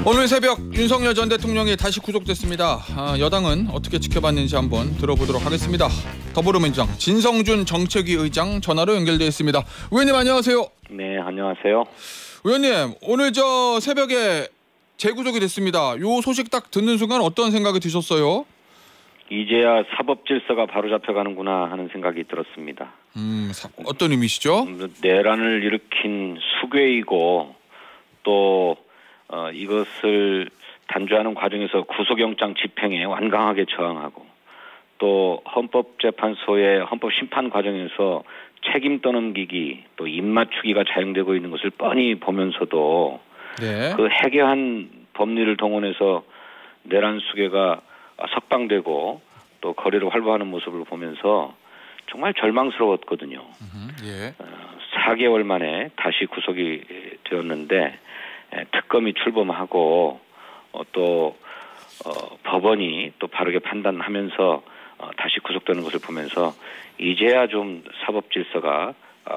오늘 새벽 윤석열 전 대통령이 다시 구속됐습니다. 여당은 어떻게 지켜봤는지 한번 들어보도록 하겠습니다. 더불어민주당 진성준 정책위 의장 전화로 연결되어 있습니다. 의원님 안녕하세요. 네, 안녕하세요. 의원님 오늘 새벽에 재구속이 됐습니다. 요 소식 딱 듣는 순간 어떤 생각이 드셨어요? 이제야 사법 질서가 바로잡혀가는구나 하는 생각이 들었습니다. 어떤 의미시죠? 내란을 일으킨 수괴이고 또 이것을 단죄하는 과정에서 구속영장 집행에 완강하게 저항하고 또 헌법재판소의 헌법심판 과정에서 책임 떠넘기기 또 입맞추기가 자행되고 있는 것을 뻔히 보면서도 네. 그 해괴한 법리를 동원해서 내란 수괴가 석방되고 또 거리를 활보하는 모습을 보면서 정말 절망스러웠거든요. 예. 4개월 만에 다시 구속이 되었는데 특검이 출범하고 또 법원이 또 바르게 판단하면서 다시 구속되는 것을 보면서 이제야 좀 사법 질서가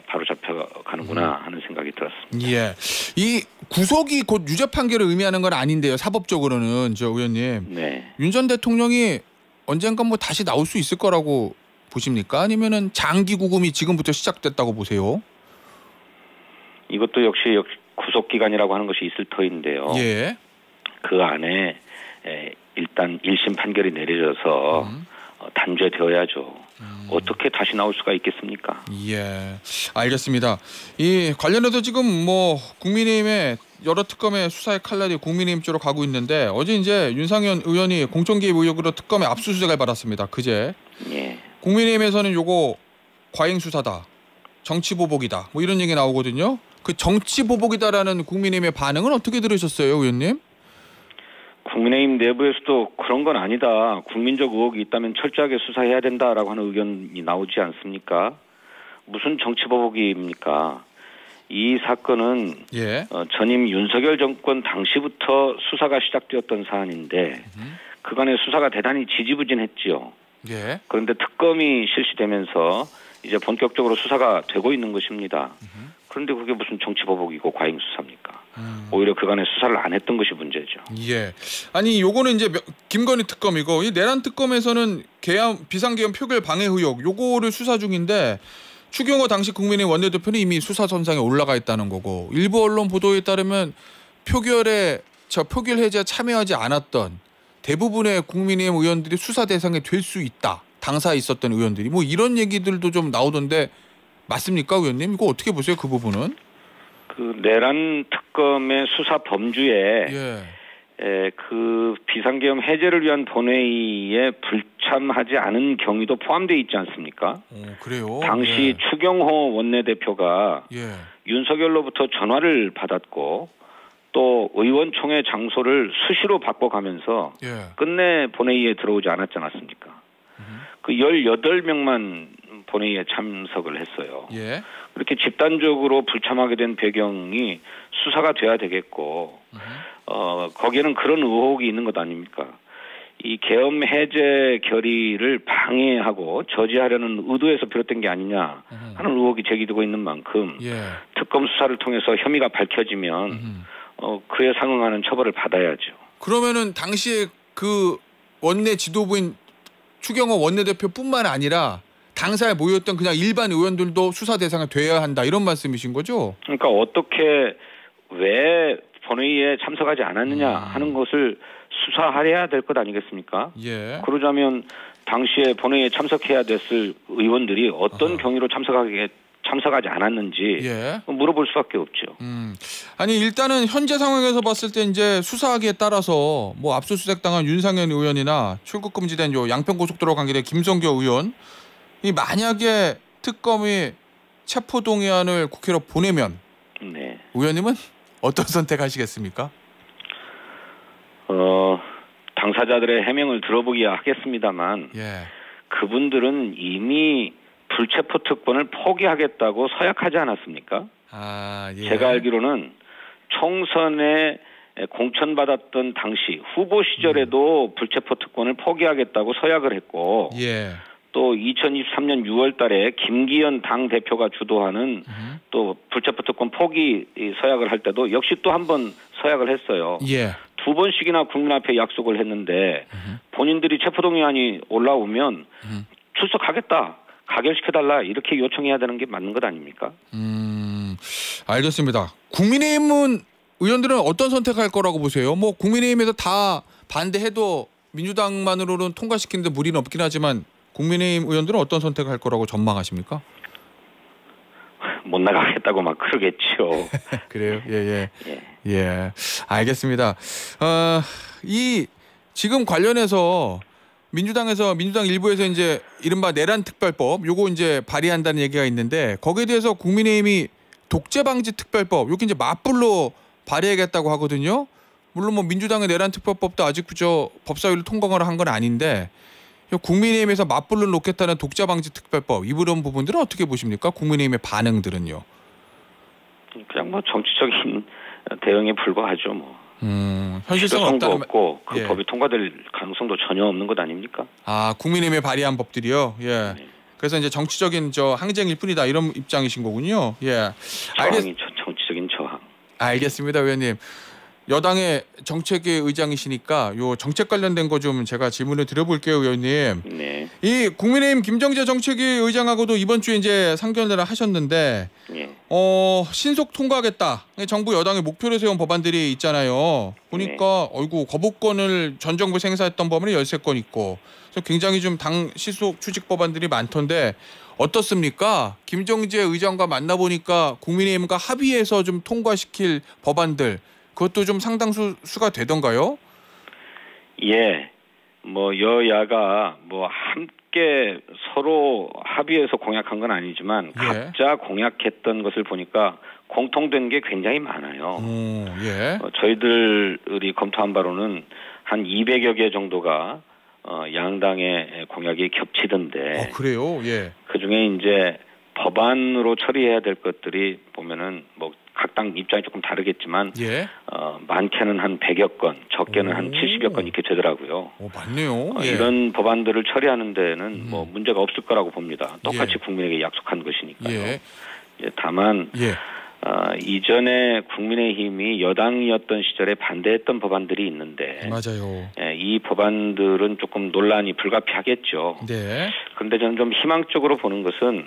바로 잡혀가는구나 하는 생각이 들었습니다. 예, 이 구속이 곧 유죄 판결을 의미하는 건 아닌데요. 사법적으로는 의원님. 네. 윤 전 대통령이 언젠가 다시 나올 수 있을 거라고 보십니까? 아니면은 장기 구금이 지금부터 시작됐다고 보세요? 이것도 역시 구속 기간이라고 하는 것이 있을 터인데요. 예. 그 안에 일단 1심 판결이 내려져서 단죄되어야죠. 어떻게 다시 나올 수가 있겠습니까? 예, 알겠습니다. 이 관련해서 지금 국민의힘의 여러 특검의 수사의 칼날이 국민의힘 쪽으로 가고 있는데 어제 이제 윤상현 의원이 공천개입 의혹으로 특검의 압수수색을 받았습니다. 그제. 예. 국민의힘에서는 요거 과잉 수사다, 정치보복이다, 이런 얘기 나오거든요. 그 정치보복이다라는 국민의힘의 반응은 어떻게 들으셨어요, 의원님? 국민의힘 내부에서도 그런 건 아니다. 국민적 의혹이 있다면 철저하게 수사해야 된다라고 하는 의견이 나오지 않습니까? 무슨 정치보복입니까? 이 사건은 예. 전임 윤석열 정권 당시부터 수사가 시작되었던 사안인데 그간의 수사가 대단히 지지부진했지요. 예. 그런데 특검이 실시되면서 이제 본격적으로 수사가 되고 있는 것입니다. 그런데 그게 무슨 정치보복이고 과잉 수사입니까? 오히려 그간의 수사를 안 했던 것이 문제죠. 예. 아니 요거는 이제 김건희 특검이고 이 내란 특검에서는 비상계엄 표결 방해 의혹 요거를 수사 중인데 추경호 당시 국민의힘 원내대표는 이미 수사 선상에 올라가 있다는 거고 일부 언론 보도에 따르면 표결 해제에 참여하지 않았던 대부분의 국민의힘 의원들이 수사 대상이 될 수 있다. 당사에 있었던 의원들이 이런 얘기들도 좀 나오던데 맞습니까, 의원님? 이거 어떻게 보세요, 그 부분은? 그 내란 특검의 수사 범주에 그 비상계엄 해제를 위한 본회의에 불참하지 않은 경위도 포함되어 있지 않습니까? 그래요? 당시 추경호 원내대표가 윤석열로부터 전화를 받았고 또 의원총회 장소를 수시로 바꿔가면서 끝내 본회의에 들어오지 않았지 않았습니까? 그 18명만 본회의에 참석을 했어요. 예. 그렇게 집단적으로 불참하게 된 배경이 수사가 돼야 되겠고 거기에는 그런 의혹이 있는 것 아닙니까? 이 계엄 해제 결의를 방해하고 저지하려는 의도에서 비롯된 게 아니냐 하는 의혹이 제기되고 있는 만큼 특검 수사를 통해서 혐의가 밝혀지면 그에 상응하는 처벌을 받아야죠. 그러면은 당시에 그 원내 지도부인 추경호 원내대표뿐만 아니라 당사에 모였던 그냥 일반 의원들도 수사 대상이 돼야 한다 이런 말씀이신 거죠? 그러니까 왜 본회의에 참석하지 않았느냐 하는 것을 수사해야 될 것 아니겠습니까? 예. 그러자면 당시에 본회의에 참석해야 됐을 의원들이 어떤 경위로 참석하지 않았는지 물어볼 수밖에 없죠. 아니 일단은 현재 상황에서 봤을 때 이제 수사하기에 따라서 압수수색 당한 윤상현 의원이나 출국 금지된 양평고속도로 관계된 김성교 의원 이 만약에 특검이 체포동의안을 국회로 보내면 의원님은 어떤 선택하시겠습니까? 당사자들의 해명을 들어보기야 하겠습니다만 그분들은 이미 불체포 특권을 포기하겠다고 서약하지 않았습니까? 제가 알기로는 총선에 공천받았던 당시 후보 시절에도 불체포 특권을 포기하겠다고 서약을 했고 또 2023년 6월 달에 김기현 당대표가 주도하는 또 불체포 특권 포기 서약을 할 때도 역시 또 한 번 서약을 했어요. 두 번씩이나 국민 앞에 약속을 했는데 본인들이 체포동의안이 올라오면 출석하겠다, 가결시켜달라 이렇게 요청해야 되는 게 맞는 것 아닙니까? 알겠습니다. 국민의힘은 의원들은 어떤 선택할 거라고 보세요? 뭐 국민의힘에서 다 반대해도 민주당만으로는 통과시키는데 무리는 없긴 하지만 국민의힘 의원들은 어떤 선택할 거라고 전망하십니까? 못 나가겠다고 막 그러겠죠. 그래요? 예. 알겠습니다. 이 지금 관련해서 민주당 일부에서 이제 이른바 내란 특별법 요거 이제 발의한다는 얘기가 있는데 거기에 대해서 국민의힘이 독재 방지 특별법 요게 이제 맞불로 발의하겠다고 하거든요. 물론 뭐 민주당의 내란 특별법도 아직 그저 법사위를 통과를 한 건 아닌데 국민의힘에서 맞불로 놓겠다는 독재 방지 특별법 이런 부분들은 어떻게 보십니까? 국민의힘의 반응들은요. 그냥 뭐 정치적인 대응에 불과하죠. 뭐. 현실성은 없다는 없고 그 법이 통과될 가능성도 전혀 없는 것 아닙니까? 아, 국민의힘에 발의한 법들이요. 예. 네. 그래서 이제 정치적인 항쟁일 뿐이다 이런 입장이신 거군요. 예. 저항이 정치적인 저항. 알겠습니다, 의원님. 여당의 정책위 의장이시니까 요 정책 관련된 거 좀 제가 질문을 드려볼게요, 의원님. 네. 이 국민의힘 김정재 정책위 의장하고도 이번 주에 이제 상견례를 하셨는데, 네. 신속 통과하겠다. 정부 여당의 목표로 세운 법안들이 있잖아요. 보니까 어이구 거부권을 전 정부 행사했던 법안이 13건 있고, 그래서 굉장히 좀 당 시속 추직 법안들이 많던데 어떻습니까? 김정재 의장과 만나보니까 국민의힘과 합의해서 좀 통과시킬 법안들. 그것도 좀 상당수가 되던가요? 예, 뭐 여야가 뭐 함께 서로 합의해서 공약한 건 아니지만 각자 공약했던 것을 보니까 공통된 게 굉장히 많아요. 저희들이 검토한 바로는 한 200여 개 정도가 양당의 공약이 겹치던데. 그래요? 예. 그 중에 이제 법안으로 처리해야 될 것들이 보면은 뭐 각 당 입장이 조금 다르겠지만 많게는 한 100여 건, 적게는 한 70여 건 이렇게 되더라고요. 맞네요. 이런 법안들을 처리하는 데는 뭐 문제가 없을 거라고 봅니다. 똑같이 국민에게 약속한 것이니까요. 다만 이전에 국민의힘이 여당이었던 시절에 반대했던 법안들이 있는데 맞아요. 이 법안들은 조금 논란이 불가피하겠죠. 네. 그런데 저는 좀 희망적으로 보는 것은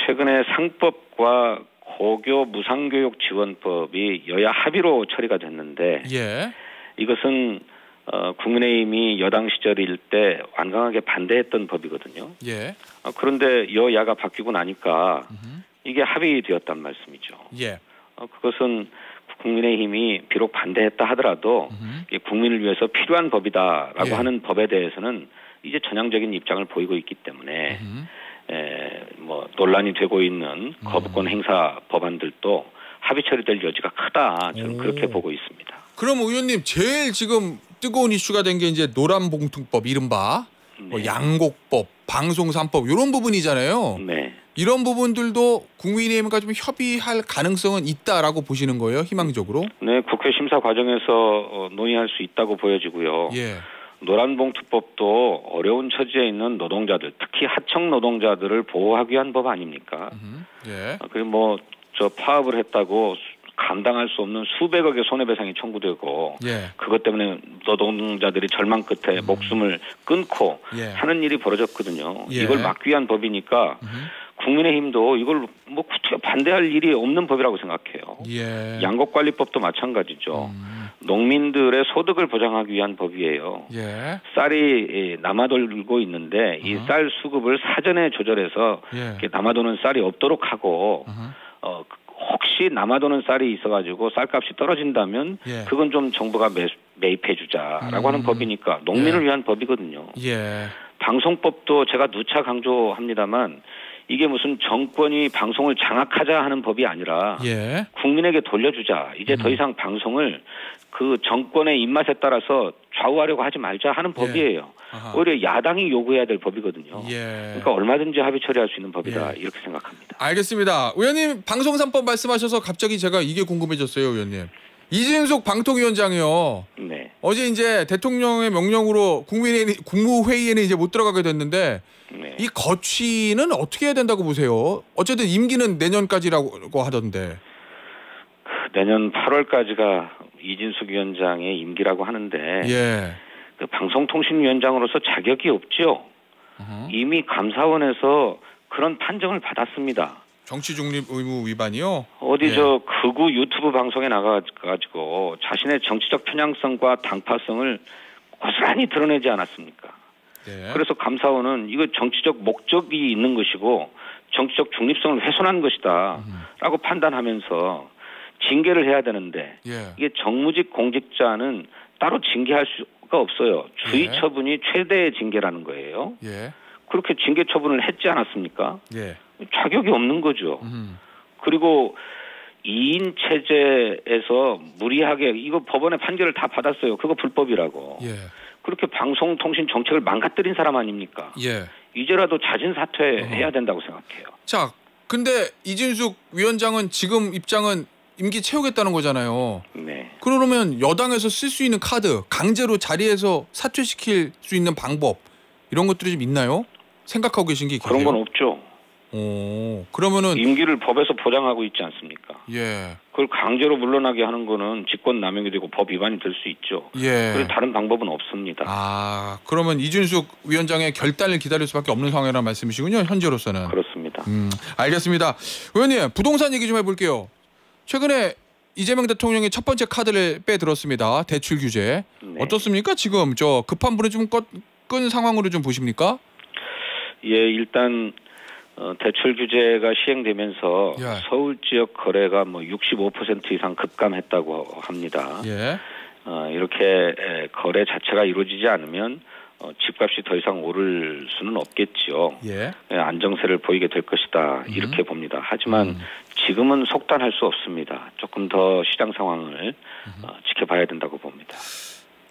최근에 상법과 고교 무상교육 지원법이 여야 합의로 처리가 됐는데 이것은 국민의힘이 여당 시절일 때 완강하게 반대했던 법이거든요. 그런데 여야가 바뀌고 나니까 이게 합의되었단 말씀이죠. 그것은 국민의힘이 비록 반대했다 하더라도 국민을 위해서 필요한 법이다라고 하는 법에 대해서는 이제 전향적인 입장을 보이고 있기 때문에 뭐 논란이 되고 있는 거부권 행사 법안들도 합의 처리될 여지가 크다. 저는 그렇게 보고 있습니다. 그럼 의원님 제일 지금 뜨거운 이슈가 된 게 이제 노란봉투법 이른바 뭐 양곡법, 방송 3법 이런 부분이잖아요. 네. 이런 부분들도 국민의힘과 좀 협의할 가능성은 있다라고 보시는 거예요, 희망적으로? 네, 국회 심사 과정에서 논의할 수 있다고 보여지고요. 노란봉투법도 어려운 처지에 있는 노동자들, 특히 하청 노동자들을 보호하기 위한 법 아닙니까? 그리고 뭐 저 파업을 했다고 감당할 수 없는 수백억의 손해배상이 청구되고 그것 때문에 노동자들이 절망 끝에 목숨을 끊고 하는 일이 벌어졌거든요. 이걸 막기 위한 법이니까 국민의힘도 이걸 뭐 반대할 일이 없는 법이라고 생각해요. 양곡관리법도 마찬가지죠. 농민들의 소득을 보장하기 위한 법이에요. 쌀이 남아돌고 있는데 이 쌀 수급을 사전에 조절해서 남아도는 쌀이 없도록 하고 혹시 남아도는 쌀이 있어가지고 쌀값이 떨어진다면 그건 좀 정부가 매입해주자라고 하는 법이니까 농민을 위한 법이거든요. 방송법도 제가 누차 강조합니다만 이게 무슨 정권이 방송을 장악하자 하는 법이 아니라 국민에게 돌려주자. 이제 더 이상 방송을 그 정권의 입맛에 따라서 좌우하려고 하지 말자 하는 법이에요. 오히려 야당이 요구해야 될 법이거든요. 그러니까 얼마든지 합의 처리할 수 있는 법이다. 이렇게 생각합니다. 알겠습니다. 의원님 방송 3법 말씀하셔서 갑자기 제가 이게 궁금해졌어요, 의원님. 이진숙 방통위원장이요. 어제 이제 대통령의 명령으로 국무회의에는 이제 못 들어가게 됐는데 이 거취는 어떻게 해야 된다고 보세요? 어쨌든 임기는 내년까지라고 하던데. 내년 8월까지가 이진숙 위원장의 임기라고 하는데 예. 그 방송통신위원장으로서 자격이 없죠. 이미 감사원에서 그런 판정을 받았습니다. 정치 중립 의무 위반이요? 어디 예. 저 극우 유튜브 방송에 나가가지고 자신의 정치적 편향성과 당파성을 고스란히 드러내지 않았습니까? 네. 그래서 감사원은 이거 정치적 목적이 있는 것이고 정치적 중립성을 훼손한 것이다라고 판단하면서 징계를 해야 되는데 예. 이게 정무직 공직자는 따로 징계할 수가 없어요. 주의 예. 처분이 최대의 징계라는 거예요. 예. 그렇게 징계 처분을 했지 않았습니까? 예. 자격이 없는 거죠. 그리고 2인 체제에서 무리하게 이거 법원의 판결을 다 받았어요. 그거 불법이라고. 예. 그렇게 방송통신 정책을 망가뜨린 사람 아닙니까? 예. 이제라도 자진 사퇴해야 된다고 생각해요. 자, 근데 이진숙 위원장은 지금 입장은 임기 채우겠다는 거잖아요. 네. 그러면 여당에서 쓸 수 있는 카드, 강제로 자리에서 사퇴시킬 수 있는 방법 이런 것들이 좀 있나요? 생각하고 계신 게 계세요? 그런 건 없죠. 오, 그러면은 임기를 법에서 보장하고 있지 않습니까? 예. 그걸 강제로 물러나게 하는 거는 직권남용이 되고 법 위반이 될 수 있죠. 예. 그래서 다른 방법은 없습니다. 아, 그러면 이준숙 위원장의 결단을 기다릴 수밖에 없는 상황이라는 말씀이시군요. 현재로서는. 그렇습니다. 알겠습니다. 의원님, 부동산 얘기 좀 해볼게요. 최근에 이재명 대통령이 첫 번째 카드를 빼들었습니다. 대출 규제. 네. 어떻습니까? 지금 저 급한 불을 좀 끈 상황으로 좀 보십니까? 예, 일단 대출 규제가 시행되면서 예. 서울 지역 거래가 뭐 65% 이상 급감했다고 합니다. 예. 이렇게 거래 자체가 이루어지지 않으면 집값이 더 이상 오를 수는 없겠죠. 예. 안정세를 보이게 될 것이다 이렇게 봅니다. 하지만 지금은 속단할 수 없습니다. 조금 더 시장 상황을 지켜봐야 된다고 봅니다.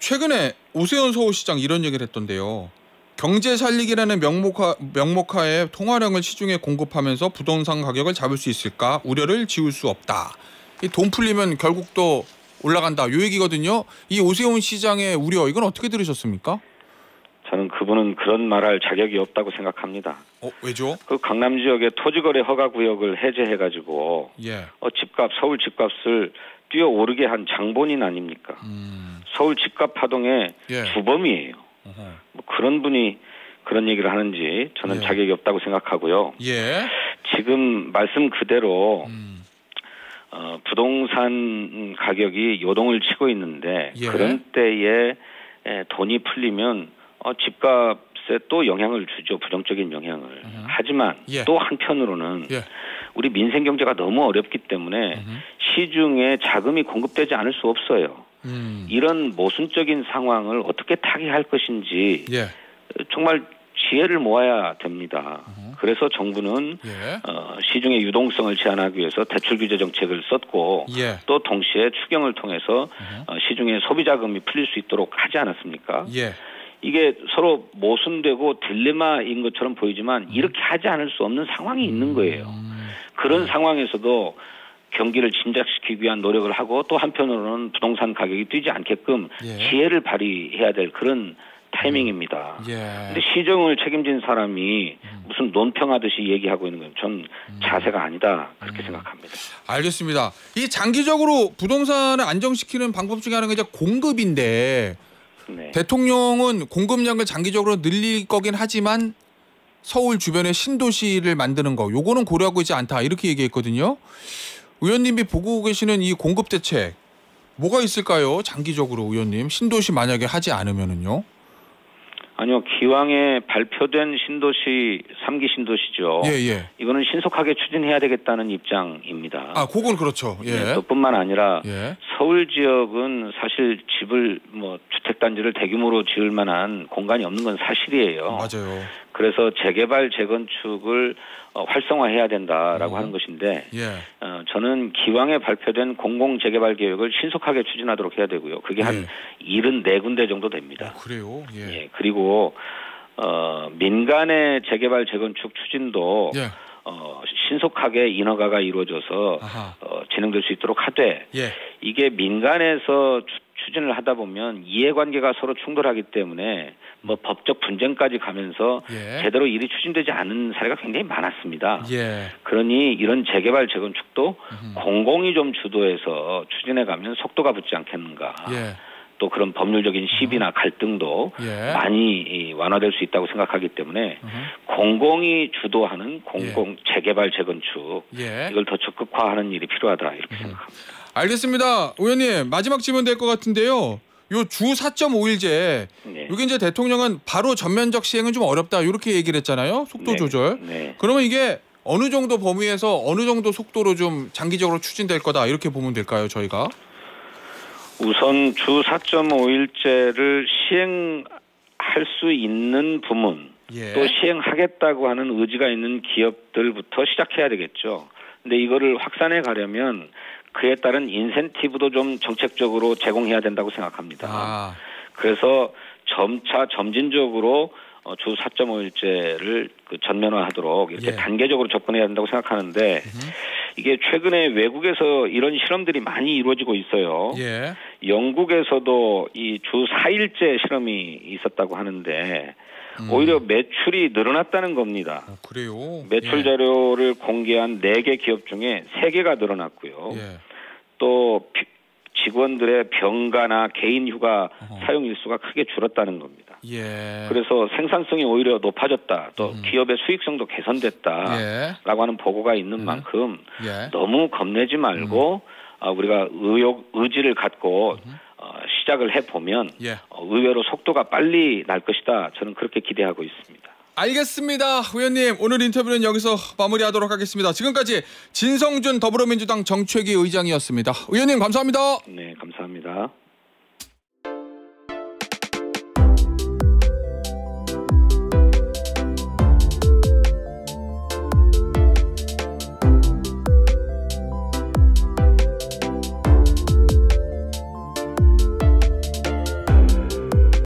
최근에 오세훈 서울시장 이런 얘기를 했던데요. 경제 살리기라는 명목하에 통화량을 시중에 공급하면서 부동산 가격을 잡을 수 있을까 우려를 지울 수 없다. 이 돈 풀리면 결국 또 올라간다. 이 얘기거든요. 이 오세훈 시장의 우려 이건 어떻게 들으셨습니까? 저는 그분은 그런 말할 자격이 없다고 생각합니다. 왜죠? 그 강남 지역의 토지거래 허가 구역을 해제해가지고 예. 집값 서울 집값을 뛰어오르게 한 장본인 아닙니까? 서울 집값 파동의 예. 주범이에요. 뭐 그런 분이 그런 얘기를 하는지 저는 예. 자격이 없다고 생각하고요. 예. 지금 말씀 그대로 부동산 가격이 요동을 치고 있는데 예. 그런 때에 돈이 풀리면 집값에 또 영향을 주죠. 부정적인 영향을. 하지만 예. 또 한편으로는 예. 우리 민생 경제가 너무 어렵기 때문에 시중에 자금이 공급되지 않을 수 없어요. 이런 모순적인 상황을 어떻게 타개할 것인지 예. 정말 지혜를 모아야 됩니다. 그래서 정부는 예. 시중의 유동성을 제한하기 위해서 대출 규제 정책을 썼고 예. 또 동시에 추경을 통해서 시중에 소비 자금이 풀릴 수 있도록 하지 않았습니까? 예. 이게 서로 모순되고 딜레마인 것처럼 보이지만 이렇게 하지 않을 수 없는 상황이 있는 거예요. 그런 상황에서도 경기를 진작시키기 위한 노력을 하고 또 한편으로는 부동산 가격이 뛰지 않게끔 예. 지혜를 발휘해야 될 그런 타이밍입니다. 예. 근데 시정을 책임진 사람이 무슨 논평하듯이 얘기하고 있는 건 전 자세가 아니다 그렇게 생각합니다. 알겠습니다. 이 장기적으로 부동산을 안정시키는 방법 중에 하나가 이제 공급인데 네. 대통령은 공급량을 장기적으로 늘릴 거긴 하지만 서울 주변에 신도시를 만드는 거 요거는 고려하고 있지 않다 이렇게 얘기했거든요. 의원님이 보고 계시는 이 공급 대책 뭐가 있을까요? 장기적으로 의원님 신도시 만약에 하지 않으면은요? 아니요. 기왕에 발표된 신도시 3기 신도시죠. 예. 이거는 신속하게 추진해야 되겠다는 입장입니다. 아, 그건 그렇죠. 예. 네, 그뿐만 아니라 예. 서울 지역은 사실 집을 주택단지를 대규모로 지을 만한 공간이 없는 건 사실이에요. 맞아요. 그래서 재개발 재건축을 활성화해야 된다라고 하는 것인데 예. 저는 기왕에 발표된 공공재개발 계획을 신속하게 추진하도록 해야 되고요. 그게 한 74군데 정도 됩니다. 그래요? 예. 예, 그리고 민간의 재개발 재건축 추진도 예. 신속하게 인허가가 이루어져서 진행될 수 있도록 하되 예. 이게 민간에서 추진을 하다 보면 이해관계가 서로 충돌하기 때문에 뭐 법적 분쟁까지 가면서 예. 제대로 일이 추진되지 않은 사례가 굉장히 많았습니다. 예. 그러니 이런 재개발 재건축도 공공이 좀 주도해서 추진해가면 속도가 붙지 않겠는가. 예. 또 그런 법률적인 시비나 갈등도 예. 많이 완화될 수 있다고 생각하기 때문에 공공이 주도하는 공공 재개발 재건축 예. 이걸 더 적극화하는 일이 필요하다 이렇게 생각합니다. 알겠습니다. 의원님 마지막 질문 될 것 같은데요. 요 주 4.5일제 네. 이게 이제 대통령은 바로 전면적 시행은 좀 어렵다 이렇게 얘기를 했잖아요. 속도 네. 조절. 네. 그러면 이게 어느 정도 범위에서 어느 정도 속도로 좀 장기적으로 추진될 거다 이렇게 보면 될까요, 저희가? 우선 주 4.5일제를 시행할 수 있는 부문 예. 또 시행하겠다고 하는 의지가 있는 기업들부터 시작해야 되겠죠. 근데 이거를 확산해 가려면 그에 따른 인센티브도 좀 정책적으로 제공해야 된다고 생각합니다. 아. 그래서 점차 점진적으로 주 4.5일제를 전면화하도록 이렇게 예. 단계적으로 접근해야 된다고 생각하는데 이게 최근에 외국에서 이런 실험들이 많이 이루어지고 있어요. 예. 영국에서도 이 주 4일제 실험이 있었다고 하는데 오히려 매출이 늘어났다는 겁니다. 그래요. 매출 예. 자료를 공개한 4개 기업 중에 3개가 늘어났고요. 예. 또 직원들의 병가나 개인 휴가 사용 일수가 크게 줄었다는 겁니다. 예. 그래서 생산성이 오히려 높아졌다. 또 기업의 수익성도 개선됐다라고 예. 하는 보고가 있는 만큼 예. 너무 겁내지 말고 우리가 의지를 갖고 시작을 해보면 예. 의외로 속도가 빨리 날 것이다. 저는 그렇게 기대하고 있습니다. 알겠습니다. 의원님 오늘 인터뷰는 여기서 마무리하도록 하겠습니다. 지금까지 진성준 더불어민주당 정책위 의장이었습니다. 의원님 감사합니다. 네, 감사합니다.